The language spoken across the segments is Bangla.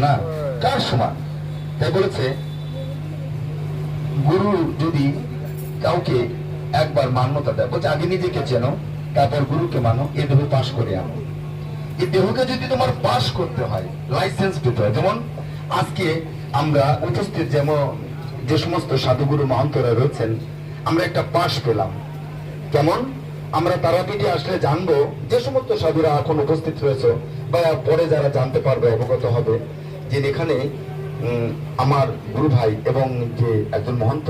না, কার সমান? তাই বলেছে গুরু যদি কাউকে একবার মান্যতা দেয়, বলছে আগে নিজেকে চেনো, তারপর গুরুকে মানো, এ দেহ পাশ করে আনো। এই দেহকে যদি তোমার পাশ করতে হয়, লাইসেন্স পেতে হয়, যেমন আজকে আমরা উপস্থিত যেমন যে সমস্ত সাধুগুরু মহন্তরা রয়েছেন, আমরা একটা পাশ পেলাম। কেমন? আমরা তারাপীঠে আসলে জানবো, যে সমস্ত সাধুরা এখন উপস্থিত রয়েছে বা পরে যারা জানতে পারবে, অবগত হবে, যে এখানে আমার গুরু ভাই এবং যে একজন মহন্ত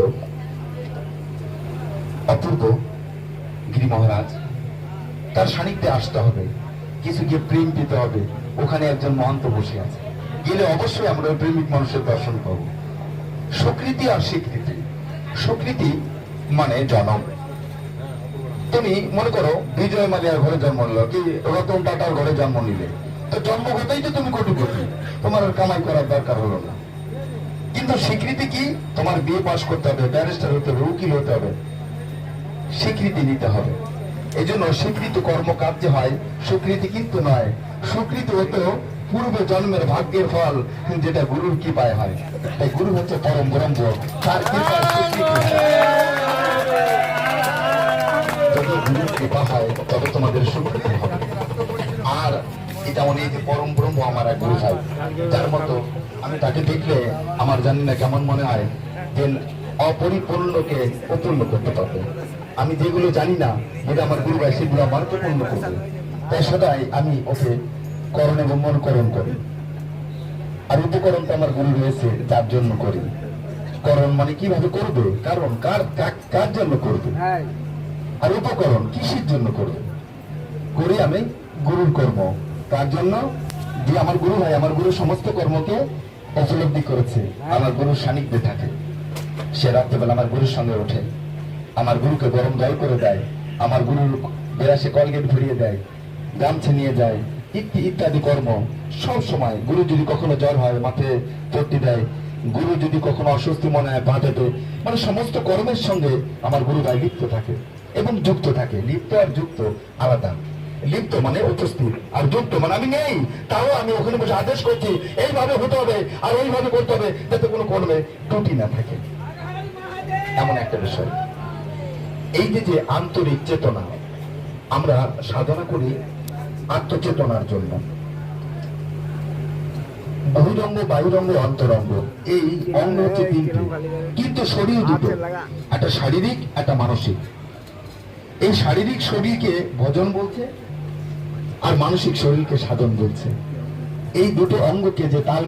অপূর্ব গিরি মহারাজ, তার সান্নিধ্যে আসতে হবে, কিছু গিয়ে প্রেম পেতে হবে। ওখানে একজন মহন্ত বসে আছে, গেলে অবশ্যই আমরা প্রেমিক মানুষের দর্শন পাবো। স্বীকৃতি আর স্বীকৃতি। স্বীকৃতি মানে জনম। তুমি মনে করো বিজয় মালিয়ার ঘরে জন্ম নিল, কি রতন টাটার ঘরে জন্ম নিলে, তো জন্মগতই তো তুমি কোটিপতি, তোমার আর কামাই করার দরকার হলো না। কিন্তু স্বীকৃতি কি? তোমার বিয়ে পাশ করতে হবে, ব্যারিস্টার হতে হবে, উকিল হতে হবে, স্বীকৃতি নিতে হবে। এই জন্য স্বীকৃতি কর্মকার্যে হয়, স্বীকৃতি কিন্তু নয়। স্বীকৃতি হতো পূর্ব জন্মের ভাগ্যের ফল, যেটা গুরুর কৃপায় হয়। তাই গুরু হচ্ছে পরম ব্রহ্ম, তার কৃপায় স্বীকৃতি হয়। যদি গুরুর কৃপা হয় তবে তোমাদের স্বীকৃতি হবে। আর এটা অনেক পরম ব্রহ্ম আমার এক গুরু ভাই, যার মতো আমি তাকে দেখলে আমার জানি না কেমন মনে হয়, যে অপরিপূর্ণকে অপূর্ণ করতে পারবে। আমি যেগুলো জানি না, যেটা আমার গুরু ভাই, সেগুলো আমার পূর্ণ করবে। তাই সদাই আমি ওকে করণ এবং মনকরণ করি। আর উপকরণটা আমার গুরু রয়েছে, যার জন্য করি। করণ মানে কিভাবে করবে, কারণ কার জন্য করবে, আর উপকরণ কিসের জন্য করবে। করি আমি গুরুর কর্ম, তার জন্য যে আমার গুরু ভাই, আমার গুরু সমস্ত কর্মকে উপলব্ধি করেছে, আমার গুরুর সান্নিধ্যে থাকে। সে রাত্রেবেলা আমার গুরুর সঙ্গে ওঠে, আমার গুরুকে গরম জল করে দেয়, আমার গুরুর বেড়াসে কলগেট ভরিয়ে দেয়, গামছা নিয়ে যায়, ইত্যাদি কর্ম সব সময়। গুরু যদি কখনো জ্বর হয়, মাথায় পট্টি দেয়, গুরু যদি কখনো অস্বস্তি মনে হয়, বাঁধাতে, মানে সমস্ত কর্মের সঙ্গে আমার গুরু ভাই লিপ্ত থাকে এবং যুক্ত থাকে। লিপ্ত আর যুক্ত আলাদা। লিপ্ত মানে উপস্থিত, আর যুক্ত মানে আমি নেই, তাও আমি ওখানে বসে আদেশ করছি এইভাবে হতে হবে আর ওইভাবে করতে হবে, যাতে কোনো কর্মে ত্রুটি না থাকে। এমন একটা বিষয়। এই যে আন্তরিক চেতনা, আমরা সাধনা করি আত্মচেতনার জন্য। বহিরঙ্গ, বাহিরঙ্গ, অন্তরঙ্গ, এই অঙ্গ হচ্ছে তিনটি, কিন্তু শরীর দুটো, একটা শারীরিক, একটা মানসিক। এই শারীরিক শরীরকে ভজন বলছে, আর মানসিক শরীরকে সাধন বলছে। এই দুটো অঙ্গকে যে তাল